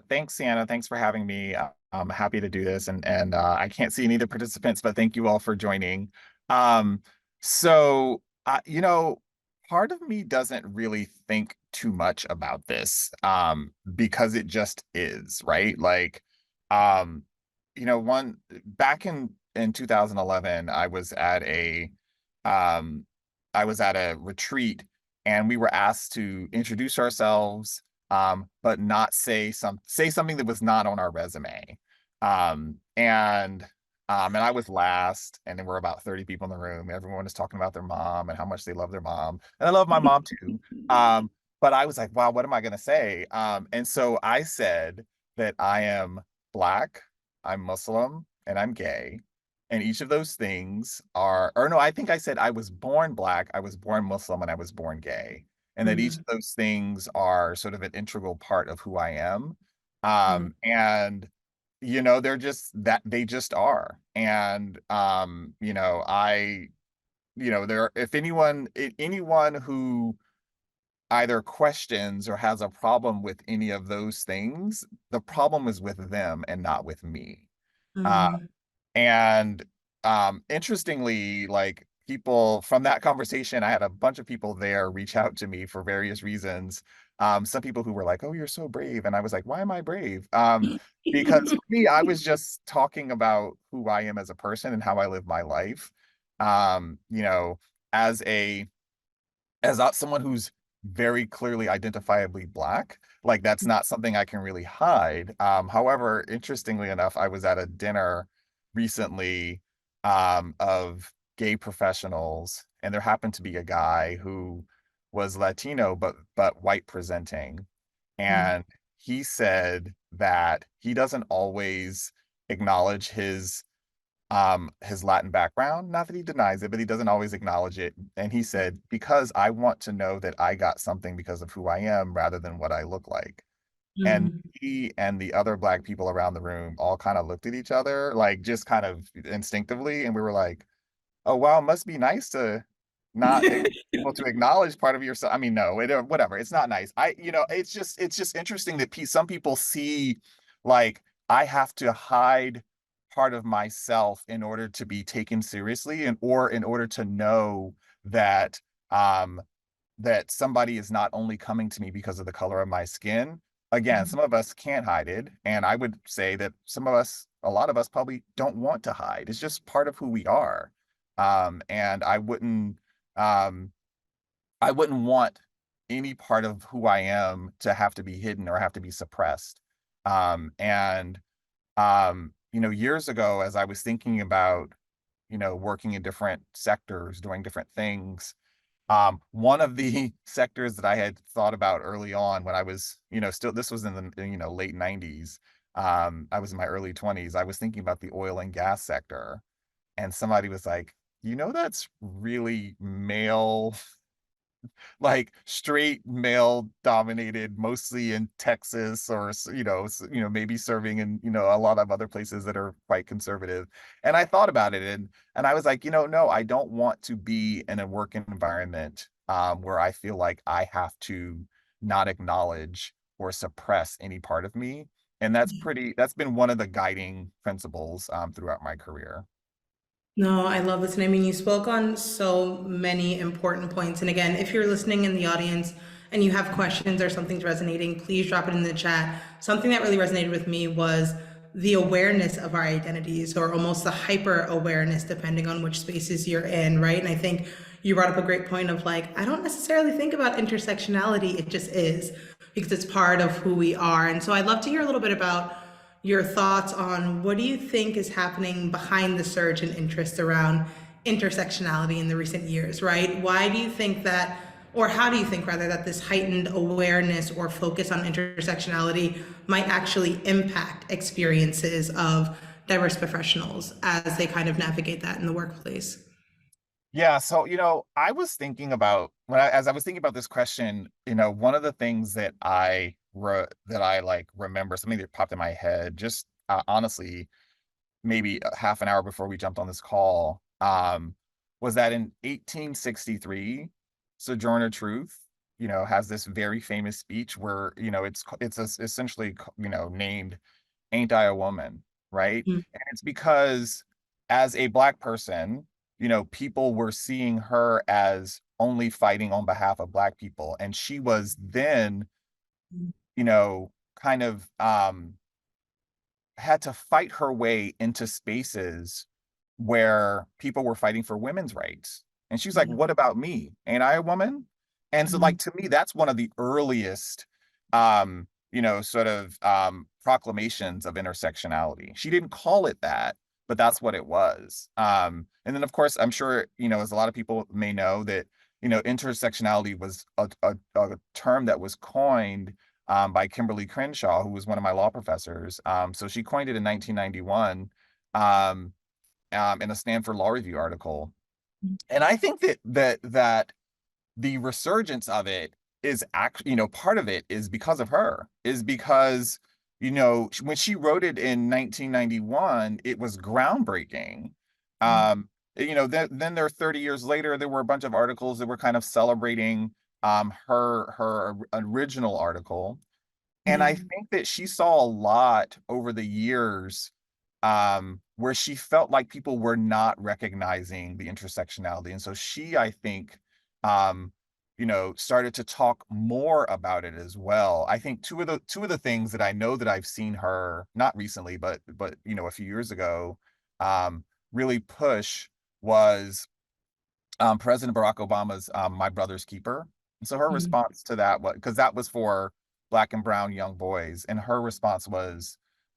Thanks, Sienna. Thanks for having me. I'm happy to do this, and I can't see any of the participants, but thank you all for joining. Um, so you know, part of me doesn't really think too much about this, because it just is, right? Like, um, one back in 2011, um, I was at a retreat, and we were asked to introduce ourselves, but not say something that was not on our resume. And I was last, and there were about 30 people in the room. Everyone is talking about their mom and how much they love their mom. And I love my mom too. But I was like, wow, what am I gonna say? And so I said that I am Black, I'm Muslim, and I'm gay. And each of those things are, or no, I think I said I was born Black, I was born Muslim, and I was born gay, and that each Mm, of those things are sort of an integral part of who I am. mm, And they're just that they just are. And there if anyone who either questions or has a problem with any of those things, the problem is with them and not with me. Uh, mm, and Interestingly, like people from that conversation, I had a bunch of people there reach out to me for various reasons. Some people who were like, "Oh, you're so brave," and I was like, "Why am I brave?" Because for me, I was just talking about who I am as a person and how I live my life. You know, as someone who's very clearly identifiably Black, like that's not something I can really hide. However, interestingly enough, I was at a dinner recently, of gay professionals, and there happened to be a guy who was Latino but white presenting, mm, and he said that he doesn't always acknowledge his Latin background. Not that he denies it, but he doesn't always acknowledge it. And he said, because I want to know that I got something because of who I am rather than what I look like. And mm. he and the other Black people around the room all kind of looked at each other, like just kind of instinctively. And we were like, oh, wow, it must be nice to not able to acknowledge part of yourself. I mean, no, whatever. It's not nice. It's just interesting that some people see, like, I have to hide part of myself in order to be taken seriously, and or in order to know that um that somebody is not only coming to me because of the color of my skin. Again, some of us can't hide it, and I would say that a lot of us probably don't want to hide. It's just part of who we are. And um, I wouldn't want any part of who I am to have to be hidden or have to be suppressed. And Years ago, as I was thinking about, working in different sectors, doing different things, one of the sectors that I had thought about early on when I was, still, this was in the, late 90s. I was in my early 20s. I was thinking about the oil and gas sector, and somebody was like, that's really male, like straight male dominated, mostly in Texas, or maybe serving in a lot of other places that are quite conservative. And I thought about it, and I was like, no, I don't want to be in a work environment where I feel like I have to not acknowledge or suppress any part of me. And that's been one of the guiding principles throughout my career. No, I love this. And I mean, you spoke on so many important points. And again, if you're listening in the audience and you have questions or something's resonating, please drop it in the chat. Something that really resonated with me was the awareness of our identities, or almost the hyper awareness, depending on which spaces you're in, right? And I think you brought up a great point of like, I don't necessarily think about intersectionality, it just is because it's part of who we are. And so I'd love to hear a little bit about your thoughts on what do you think is happening behind the surge in interest around intersectionality in the recent years, right? Why do you think that, or how do you think rather, that this heightened awareness or focus on intersectionality might actually impact experiences of diverse professionals as they kind of navigate that in the workplace? Yeah, so I was thinking about as I was thinking about this question, one of the things that I like remember, something that popped in my head, just honestly, maybe a half an hour before we jumped on this call, was that in 1863, Sojourner Truth has this very famous speech where, essentially, named "Ain't I a Woman," right? Mm, And it's because as a Black person, people were seeing her as only fighting on behalf of Black people. And she was then, kind of had to fight her way into spaces where people were fighting for women's rights. And she's like, yeah. "What about me? Ain't I a woman?" And so, Mm, like, to me, that's one of the earliest, sort of proclamations of intersectionality. She didn't call it that, but that's what it was. And then, of course, I'm sure, as a lot of people may know, that, intersectionality was a term that was coined by Kimberly Crenshaw, who was one of my law professors. So she coined it in 1991. Um, in a Stanford Law Review article. And I think that the resurgence of it is actually, part of it is because of her, is because, when she wrote it in 1991, it was groundbreaking. mm, Then there 30 years later, there were a bunch of articles that were kind of celebrating her original article. And yeah. I think that she saw a lot over the years, where she felt like people were not recognizing the intersectionality. And so she, I think, um, started to talk more about it as well. I think two of the things that I know that I've seen her, not recently, but a few years ago, um, really push was President Barack Obama's "My Brother's Keeper." And so her Mm, response to that was, because that was for Black and brown young boys, and her response was,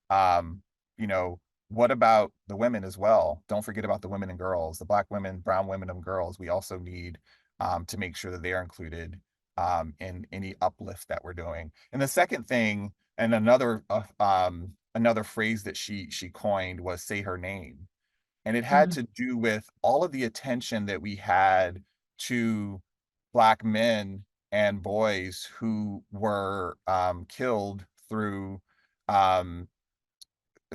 um, you know, "What about the women as well? Don't forget about the women and girls, the Black women, brown women, and girls. We also need to make sure that they're included in any uplift that we're doing." And the second thing, and another phrase that she coined was "Say her name." And it had mm, to do with all of the attention that we had to Black men and boys who were killed um,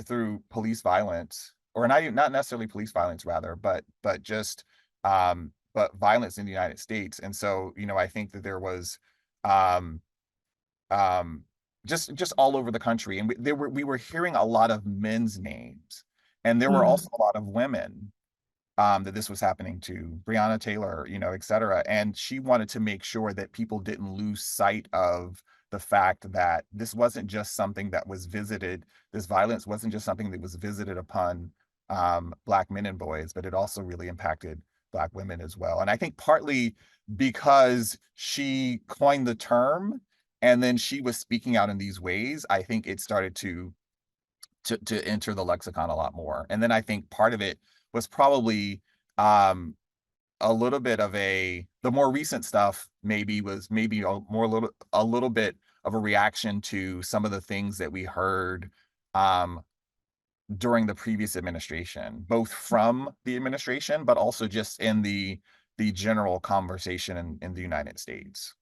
through police violence, or not necessarily police violence, rather, but just but violence in the United States. And so, I think that there was um, um, just all over the country, and we were hearing a lot of men's names, and there were mm. also a lot of women that this was happening to, Breonna Taylor, et cetera. And she wanted to make sure that people didn't lose sight of the fact that this wasn't just something that was visited, this violence wasn't just something that was visited upon Black men and boys, but it also really impacted Black women as well. And I think partly because she coined the term and then she was speaking out in these ways, I think it started to enter the lexicon a lot more. And then I think part of it was probably um a little bit of the more recent stuff maybe a little bit of a reaction to some of the things that we heard um during the previous administration, both from the administration, but also just in the general conversation in the United States.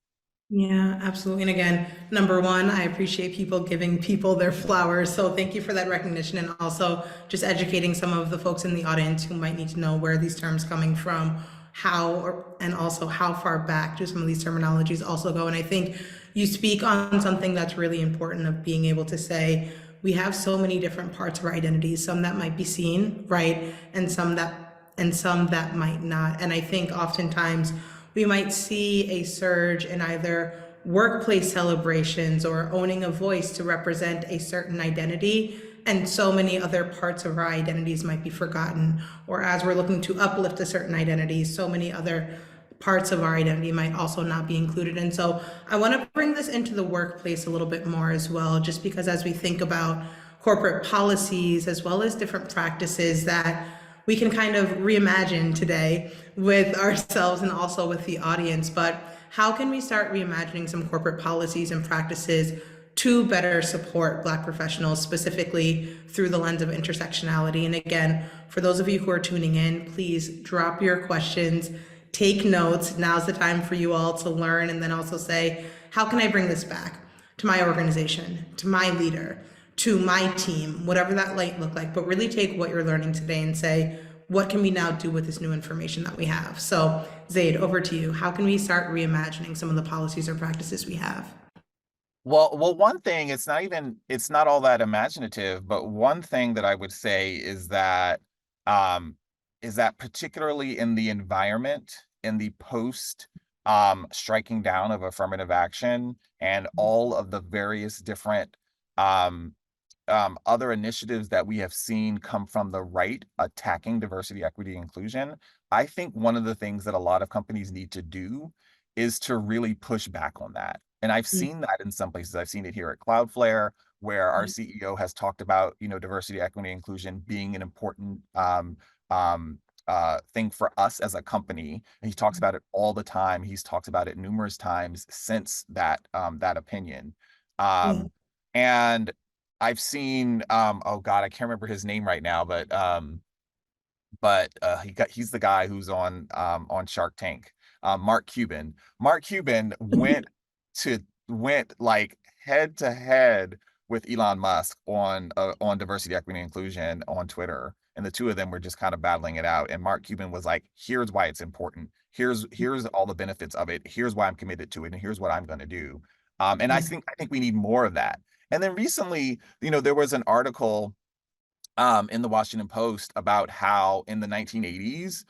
Yeah, absolutely. And again, number one, I appreciate people giving people their flowers. So thank you for that recognition and also just educating some of the folks in the audience who might need to know where these terms coming from, and also how far back do some of these terminologies also go. And I think you speak on something that's really important of being able to say, we have so many different parts of our identities, some that might be seen, right? And some that might not. And I think oftentimes we might see a surge in either workplace celebrations or owning a voice to represent a certain identity, and so many other parts of our identities might be forgotten. Or as we're looking to uplift a certain identity, so many other parts of our identity might also not be included. And so I want to bring this into the workplace a little bit more as well, just because as we think about corporate policies as well as different practices that we can kind of reimagine today with ourselves and also with the audience. But how can we start reimagining some corporate policies and practices to better support Black professionals, specifically through the lens of intersectionality? And again, for those of you who are tuning in, please drop your questions, take notes. Now's the time for you all to learn and then also say, how can I bring this back to my organization, to my leader, to my team, whatever that might look like, but really take what you're learning today and say, what can we now do with this new information that we have? So Zaid, over to you. How can we start reimagining some of the policies or practices we have? One thing, it's not all that imaginative, but one thing that I would say um, is that particularly in the environment, in the post striking down of affirmative action and all of the various different um, other initiatives that we have seen come from the right attacking diversity, equity, inclusion, I think one of the things that a lot of companies need to do is to really push back on that. And I've seen that in some places. I've seen it here at Cloudflare, where our CEO has talked about, diversity, equity, inclusion being an important um, thing for us as a company. And he talks about it all the time. He's talked about it numerous times since that opinion. Yeah. Um, and I've seen oh God, I can't remember his name right now, but he's the guy who's on Shark Tank. Mark Cuban. Mark Cuban to went like head to head with Elon Musk on diversity, equity, and inclusion on Twitter. And the two of them were just kind of battling it out. And Mark Cuban was like, here's why it's important. Here's all the benefits of it. Here's why I'm committed to it. And here's what I'm going to do. And Yeah. I think we need more of that. And then recently, there was an article in the Washington Post about how in the 1980s,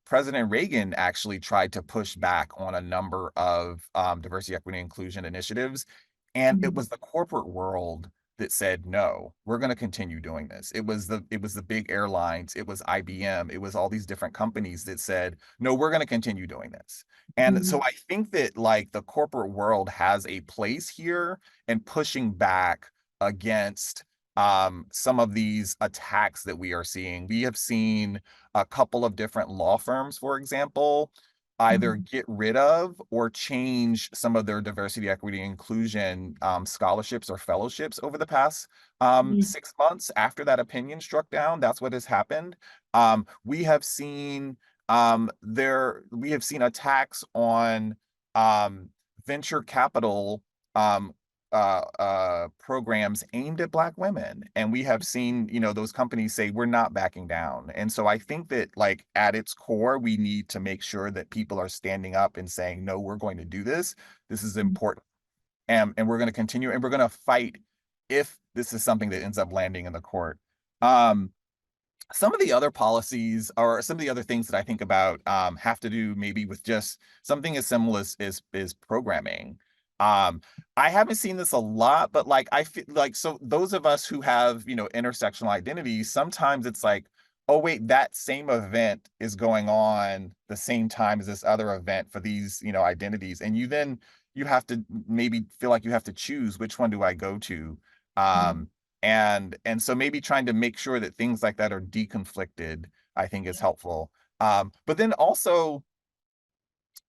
President Reagan actually tried to push back on a number of diversity, equity, and inclusion initiatives. And it was the corporate world that said, no, we're going to continue doing this. It was the big airlines, it was IBM, it was all these different companies that said, no, we're going to continue doing this. And so I think that like the corporate world has a place here and pushing back against some of these attacks that we are seeing. We have seen a couple of different law firms, for example, either get rid of or change some of their diversity, equity, inclusion scholarships or fellowships over the past 6 months after that opinion struck down. That's what has happened. We have seen we have seen attacks on um, venture capital um, programs aimed at Black women. And we have seen, those companies say, we're not backing down. And so I think that, like, at its core, we need to make sure that people are standing up and saying, no, we're going to do this. This is important. And we're going to continue and we're going to fight if this is something that ends up landing in the court. Um, some of the other policies or some of the other things that I think about have to do maybe with just something as simple as programming. Um, I haven't seen this a lot, but like I feel like so those of us who have intersectional identities, sometimes it's like, oh wait, that same event is going on the same time as this other event for these identities, and you have to maybe feel like you have to choose which one do I go to. Um, and so maybe trying to make sure that things like that are deconflicted, I think is helpful. But then also,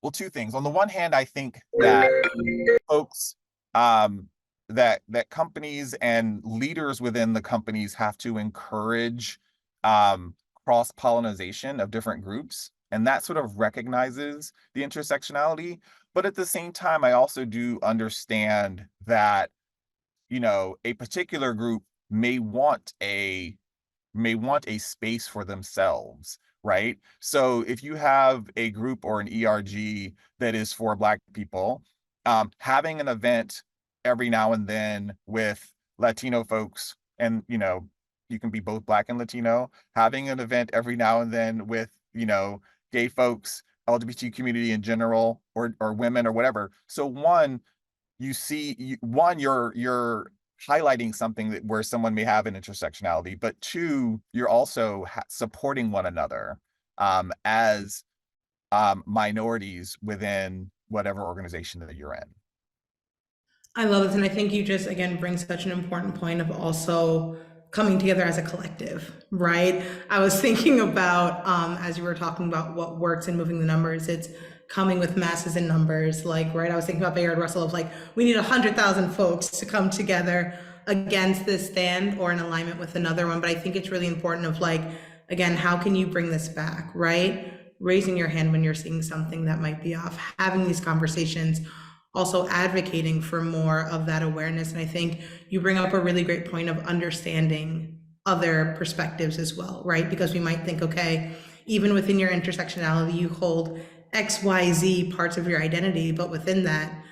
well, two things. On the one hand, I think that folks um, that companies and leaders within the companies have to encourage um, cross-pollination of different groups, and that sort of recognizes the intersectionality. But at the same time, I also do understand that a particular group may want a space for themselves, right? So if you have a group or an ERG that is for Black people, having an event every now and then with Latino folks, and you can be both Black and Latino, having an event every now and then with gay folks, LGBT community in general, or women or whatever. So one, you're highlighting something that where someone may have an intersectionality, but two, you're also supporting one another as minorities within whatever organization that you're in. I love this. And I think you just, again, bring such an important point of also coming together as a collective, right? I was thinking about, as you were talking about what works in moving the numbers, it's coming with masses in numbers. Like, right, I was thinking about Bayard Russell of like, we need 100,000 folks to come together against this stand or in alignment with another one. But I think it's really important of like, again, how can you bring this back, right? Raising your hand when you're seeing something that might be off, having these conversations, also advocating for more of that awareness. And I think you bring up a really great point of understanding other perspectives as well, right? Because we might think, okay, even within your intersectionality, you hold XYZ parts of your identity, but within that,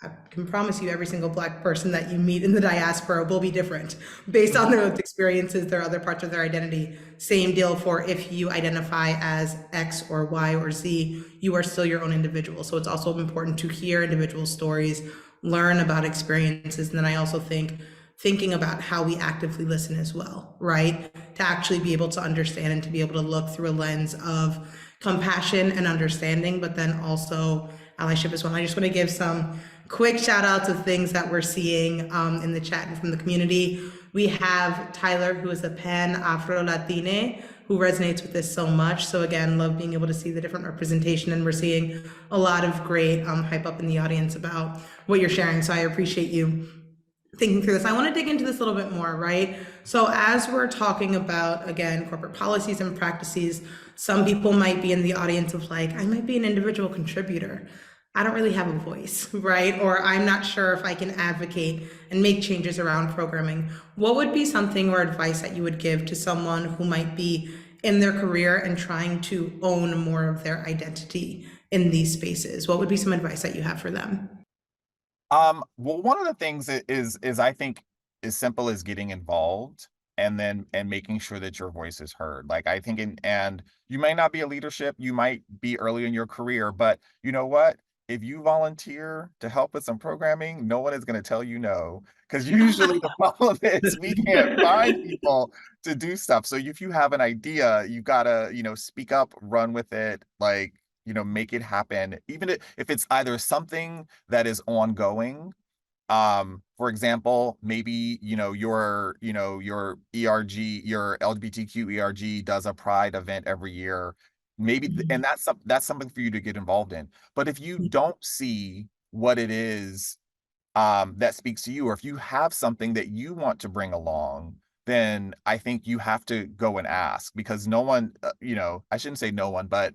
I can promise you every single Black person that you meet in the diaspora will be different based on their lived experiences, their other parts of their identity. Same deal for if you identify as X or Y or Z, you are still your own individual. So it's also important to hear individual stories, learn about experiences. And then I also think thinking about how we actively listen as well, right? To actually be able to understand and to be able to look through a lens of compassion and understanding, but then also allyship as well. I just want to give some quick shout outs of things that we're seeing in the chat and from the community. We have Tyler, who is a pan Afro Latine, who resonates with this so much. So again, love being able to see the different representation, and we're seeing a lot of great hype up in the audience about what you're sharing. So I appreciate you thinking through this. I want to dig into this a little bit more, right? So, as we're talking about, again, corporate policies and practices, some people might be in the audience of like, I might be an individual contributor. I don't really have a voice, right? Or I'm not sure if I can advocate and make changes around programming. What would be something or advice that you would give to someone who might be in their career and trying to own more of their identity in these spaces? What would be some advice that you have for them? Well, one of the things is I think as simple as getting involved and making sure that your voice is heard. Like I think and you may not be a leadership, you might be early in your career, but you know what? If you volunteer to help with some programming, no one is going to tell you no. Because usually the problem is we can't find people to do stuff. So if you have an idea, you gotta, speak up, run with it, like, make it happen. Even if it's either something that is ongoing. For example, maybe, your ERG, your LGBTQ ERG does a Pride event every year. Maybe, and that's something for you to get involved in. But if you don't see what it is that speaks to you, or if you have something that you want to bring along, then I think you have to go and ask, because no one, I shouldn't say no one, but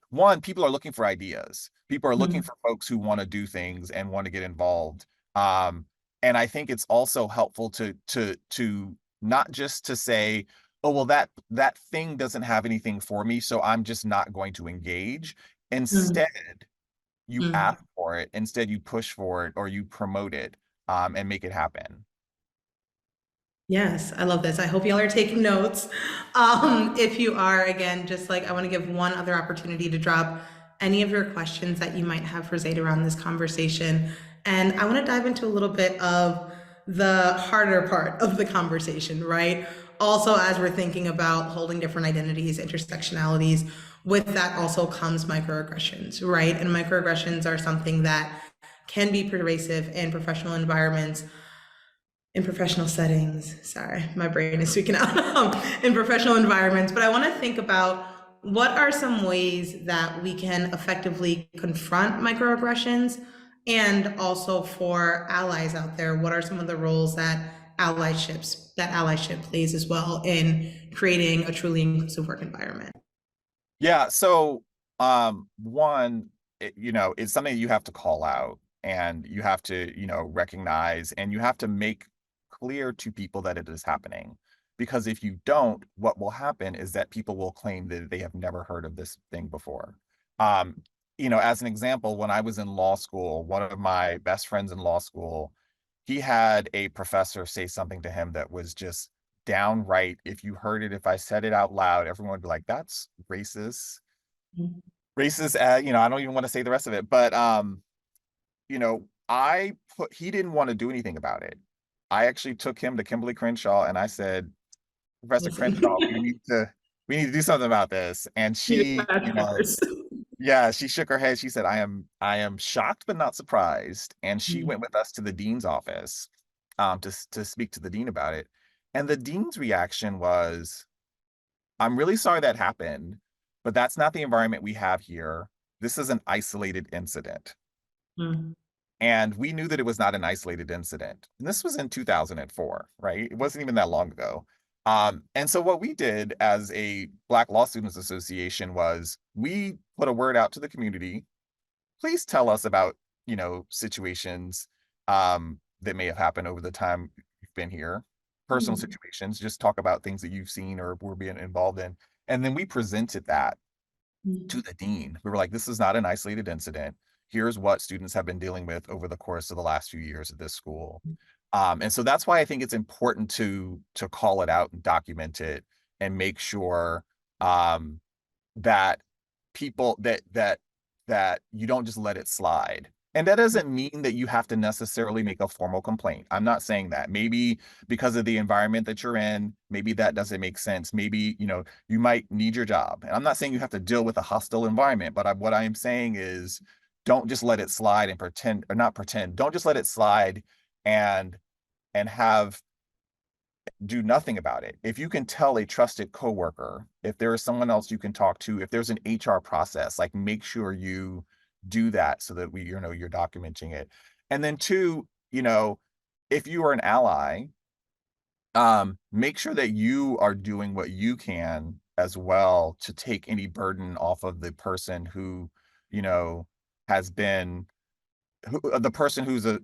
one, people are looking for ideas. People are looking for folks who want to do things and want to get involved. Um, and I think it's also helpful to not just to say, oh, well, that thing doesn't have anything for me, so I'm just not going to engage. Instead, you ask for it. Instead, you push for it or you promote it, and make it happen. Yes, I love this. I hope y'all are taking notes. If you are, again, just like I want to give one other opportunity to drop any of your questions that you might have for Zaid around this conversation. And I want to dive into a little bit of the harder part of the conversation, right? Also, as we're thinking about holding different identities, intersectionalities, with that also comes microaggressions, right? And microaggressions are something that can be pervasive in professional environments, in professional settings. Sorry, my brain is speaking out. In professional environments. But I want to think about what are some ways that we can effectively confront microaggressions, and also for allies out there, what are some of the roles that allyship plays as well in creating a truly inclusive work environment? Yeah. So, one, it's something you have to call out, and you have to, recognize, and you have to make clear to people that it is happening. Because if you don't, what will happen is that people will claim that they have never heard of this thing before. Um, as an example, when I was in law school, one of my best friends in law school, he had a professor say something to him that was just downright, if you heard it, if I said it out loud, everyone would be like, that's racist. Racist, I don't even want to say the rest of it, but he didn't want to do anything about it. I actually took him to Kimberly Crenshaw and I said, Professor Listen, Crenshaw, we need to do something about this. And need a she, task force. yeah, she shook her head. She said, I am shocked but not surprised. And she went with us to the dean's office, to speak to the dean about it. And the dean's reaction was, I'm really sorry that happened, but that's not the environment we have here. This is an isolated incident. Mm, And we knew that it was not an isolated incident. And this was in 2004, right? It wasn't even that long ago. And so what we did as a Black Law Students Association was we put a word out to the community. Please tell us about, situations that may have happened over the time you've been here, personal mm, situations. Just talk about things that you've seen or were being involved in. And then we presented that. to the dean. We were like, this is not an isolated incident. Here's what students have been dealing with over the course of the last few years at this school. And so that's why I think it's important to call it out and document it and make sure um, that people that you don't just let it slide. And that doesn't mean that you have to necessarily make a formal complaint. I'm not saying that. Maybe because of the environment that you're in, maybe that doesn't make sense. Maybe, you might need your job. And I'm not saying you have to deal with a hostile environment, but what I am saying is don't just let it slide and pretend, or not pretend, don't just let it slide and have do nothing about it. If you can tell a trusted coworker, if there is someone else you can talk to, if there's an HR process, like make sure you do that so that you're documenting it. And then two, if you are an ally, make sure that you are doing what you can as well to take any burden off of the person who, you know, has been the person who's a,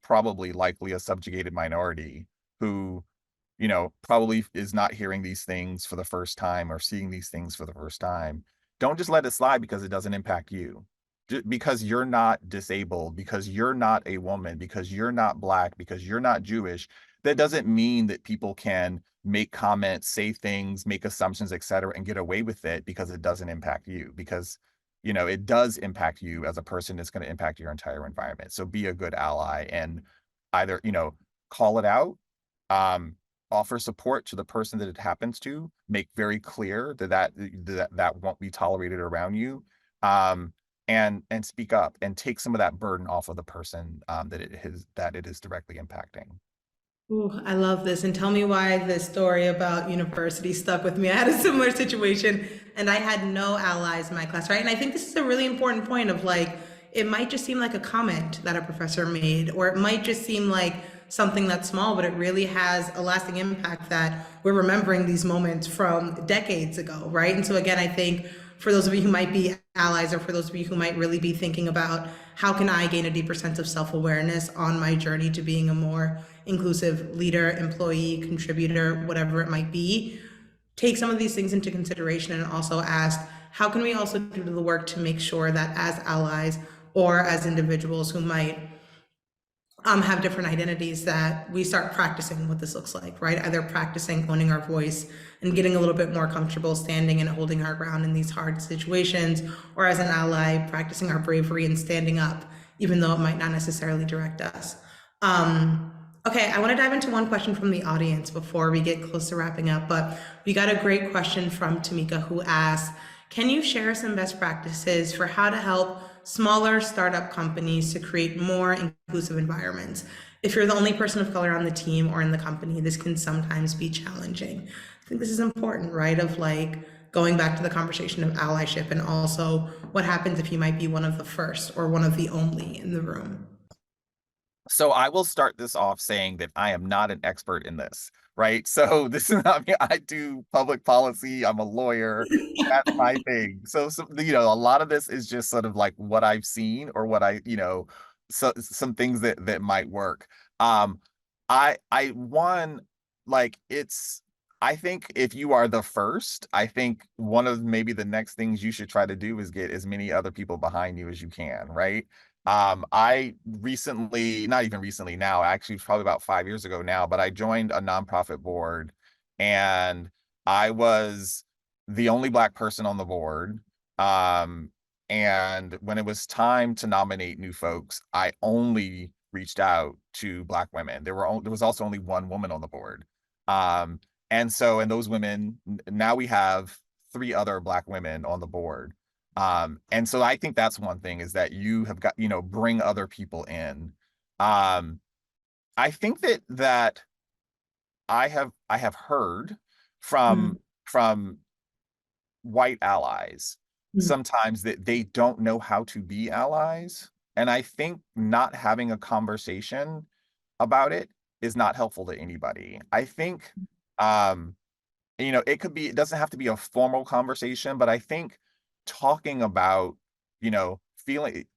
probably likely a subjugated minority who probably is not hearing these things for the first time or seeing these things for the first time. Don't just let it slide because it doesn't impact you. Because you're not disabled, because you're not a woman, because you're not Black, because you're not Jewish, that doesn't mean that people can make comments, say things, make assumptions, etc., and get away with it because it doesn't impact you. Because it does impact you as a person. It's going to impact your entire environment. So be a good ally and either call it out, um, offer support to the person that it happens to, make very clear that won't be tolerated around you, and speak up and take some of that burden off of the person that it is directly impacting. Ooh, I love this. And tell me why this story about university stuck with me. I had a similar situation and I had no allies in my class, right? And I think this is a really important point of like, it might just seem like a comment that a professor made, or it might just seem like something that's small, but it really has a lasting impact that we're remembering these moments from decades ago, right? And so again, I think for those of you who might be allies, or for those of you who might really be thinking about how can I gain a deeper sense of self-awareness on my journey to being a more inclusive leader, employee, contributor, whatever it might be, take some of these things into consideration and also ask, how can we also do the work to make sure that as allies or as individuals who might have different identities, that we start practicing what this looks like, right? Either practicing owning our voice and getting a little bit more comfortable standing and holding our ground in these hard situations, or as an ally, practicing our bravery and standing up, even though it might not necessarily direct us. Okay, I want to dive into one question from the audience before we get close to wrapping up, but we got a great question from Tamika who asked, can you share some best practices for how to help smaller startup companies to create more inclusive environments? If you're the only person of color on the team or in the company, this can sometimes be challenging. I think this is important, right? Of like going back to the conversation of allyship, and also what happens if you might be one of the first or one of the only in the room. So I will start this off saying that I am not an expert in this, right? So this is not me. I do public policy. I'm a lawyer. That's my thing. So a lot of this is just sort of like what I've seen or what some things that might work. Um, I one like it's. I think if you are the first, I think one of maybe the next things you should try to do is get as many other people behind you as you can, right? I recently, not even recently now, actually probably about 5 years ago now, but I joined a nonprofit board and I was the only Black person on the board. Um, and when it was time to nominate new folks, I only reached out to Black women. There was also only one woman on the board. Um, and those women, now we have three other Black women on the board. And so I think that's one thing, is that you have got, bring other people in. Um, I think that I have heard Mm, from white allies mm, sometimes that they don't know how to be allies. And I think not having a conversation about it is not helpful to anybody. I think um it doesn't have to be a formal conversation, but I think talking about,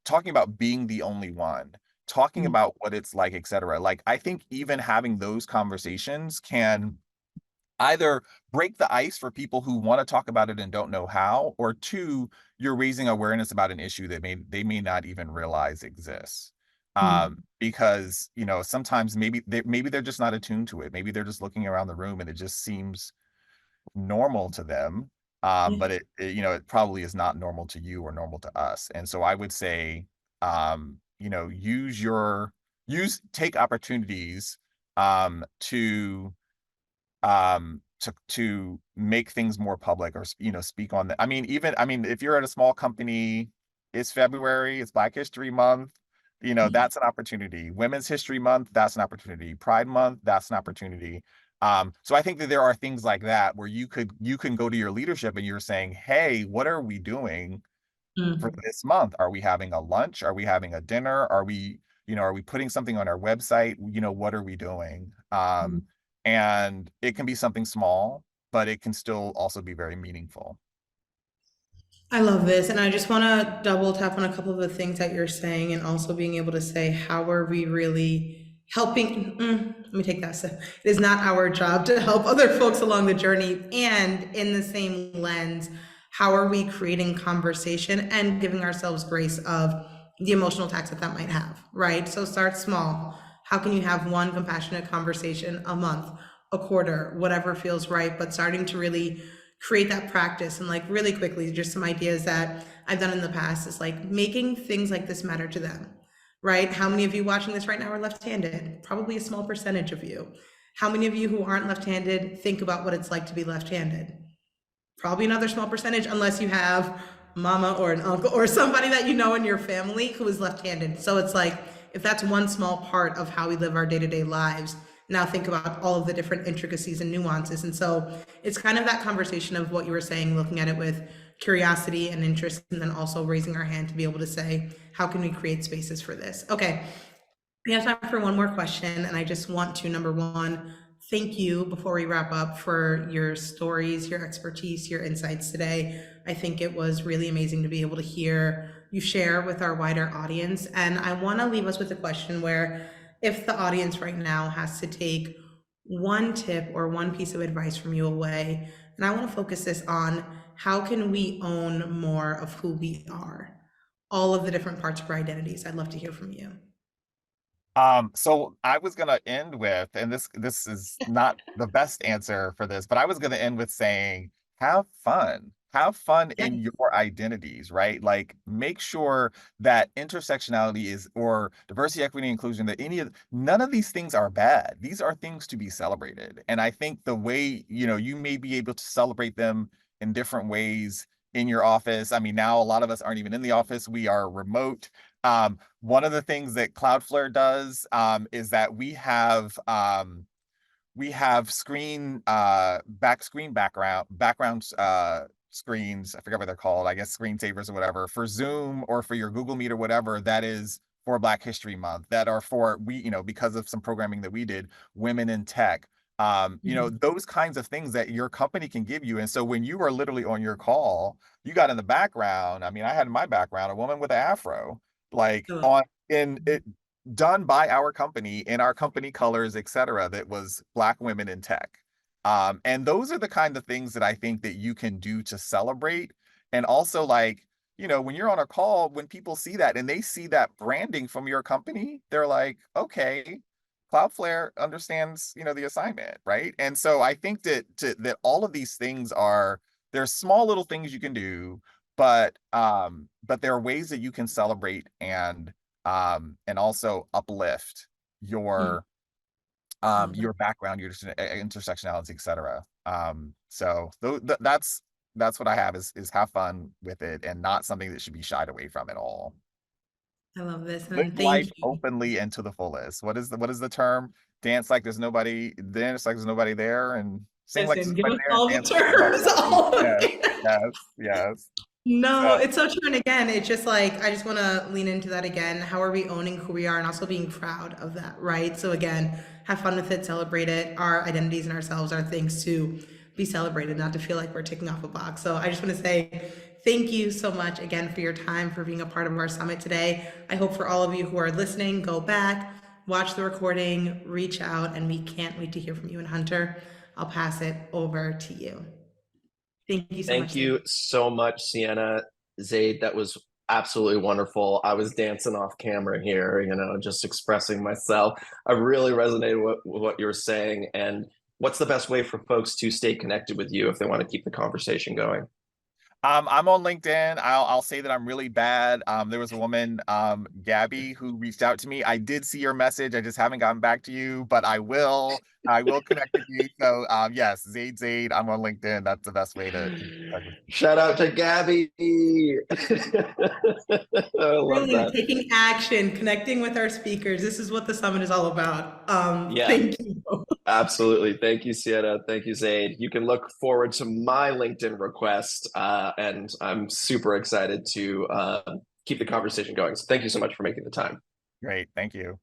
talking about being the only one, talking mm, about what it's like, etc. Like, I think even having those conversations can either break the ice for people who want to talk about it and don't know how, or two, you're raising awareness about an issue that they may not even realize exists. Mm, Because sometimes maybe they're just not attuned to it. Maybe they're just looking around the room and it just seems normal to them. yeah. But it probably is not normal to you or normal to us. And so I would say, take opportunities to to make things more public, or speak on that. I mean, if you're at a small company, it's February, it's Black History Month, that's an opportunity. Women's History Month, that's an opportunity. Pride Month, that's an opportunity. So I think that there are things like that where you can go to your leadership and you're saying, hey, what are we doing for Mm, this month? Are we having a lunch? Are we having a dinner? Are we putting something on our website? What are we doing? mm. And it can be something small, but it can still also be very meaningful. I love this. And I just want to double tap on a couple of the things that you're saying and also being able to say, how are we really helping? Let me take that step. It is not our job to help other folks along the journey. And in the same lens, how are we creating conversation and giving ourselves grace of the emotional tax that that might have, right? So start small. How can you have one compassionate conversation a month, a quarter, whatever feels right, but starting to really create that practice. And like really quickly, just some ideas that I've done in the past is like making things like this matter to them, right? How many of you watching this right now are left-handed? Probably a small percentage of you. How many of you who aren't left-handed think about what it's like to be left-handed? Probably another small percentage, unless you have mama or an uncle or somebody that you know in your family who is left-handed. So it's like, if that's one small part of how we live our day-to-day lives, now think about all of the different intricacies and nuances. And so it's kind of that conversation of what you were saying, looking at it with curiosity and interest, and then also raising our hand to be able to say, how can we create spaces for this? Okay, we have time for one more question, and I just want to, number one, thank you before we wrap up for your stories, your expertise, your insights today. I think it was really amazing to be able to hear you share with our wider audience. And I want to leave us with a question where, if the audience right now has to take one tip or one piece of advice from you away, and I want to focus this on how can we own more of who we are, all of the different parts of our identities. I'd love to hear from you. So I was gonna end with, and this is not the best answer for this, but I was gonna end with saying, have fun. Have fun Yeah. in your identities, right? Like make sure that intersectionality is, or diversity, equity, inclusion, that none of these things are bad. These are things to be celebrated. And I think the way, you may be able to celebrate them in different ways in your office. I mean, now a lot of us aren't even in the office. We are remote. One of the things that Cloudflare does is that we have screen background screens. I forget what they're called. I guess screensavers or whatever for Zoom or for your Google Meet or whatever. That is for Black History Month. That are for because of some programming that we did, women in tech. Mhm. Those kinds of things that your company can give you. And so when you are literally on your call, you got in the background. I mean, I had in my background a woman with an afro, like I love on in it, done by our company in our company colors, etc., that was Black women in tech. And those are the kind of things that I think that you can do to celebrate. And also, like, when you're on a call, when people see that and they see that branding from your company, they're like, okay, Cloudflare understands, the assignment, right? And so I think that all of these things there's small little things you can do, but there are ways that you can celebrate and also uplift Mm, your I love it. your background, your intersectionality, etc. So that's what I have is have fun with it and not something that should be shied away from at all. I love this, Live and thank life you. openly and to the fullest. What is the term? Dance like there's nobody there, and sing like there's Listen, give nobody us there, and all the dance like there's nobody terms, watching. all of Yes, it. yes, yes. No, So it's so true. And again, it's just like, I just want to lean into that again. How are we owning who we are and also being proud of that, right? So again, have fun with it, celebrate it. Our identities and ourselves are things to be celebrated, not to feel like we're ticking off a box. So I just want to say thank you so much again for your time, for being a part of our summit today. I hope for all of you who are listening, go back, watch the recording, reach out, and we can't wait to hear from you. And Hunter, I'll pass it over to you. Thank you so much, Thank you Zaid. so much, Sienna. Zaid, that was absolutely wonderful. I was dancing off camera here, just expressing myself. I really resonated with what you were saying. And what's the best way for folks to stay connected with you if they want to keep the conversation going? I'm on LinkedIn. I'll say that I'm really bad. There was a woman, Gabby, who reached out to me. I did see your message. I just haven't gotten back to you, but I will. I will connect with you. So, yes, Zaid Zaid. I'm on LinkedIn. That's the best way to connect with me. Shout out to Gabby. I love Brilliant. that. Taking action, connecting with our speakers. This is what the summit is all about. Yeah, Thank you. absolutely. Thank you, Sienna. Thank you, Zaid. You can look forward to my LinkedIn request, and I'm super excited to keep the conversation going. So thank you so much for making the time. Great. Thank you.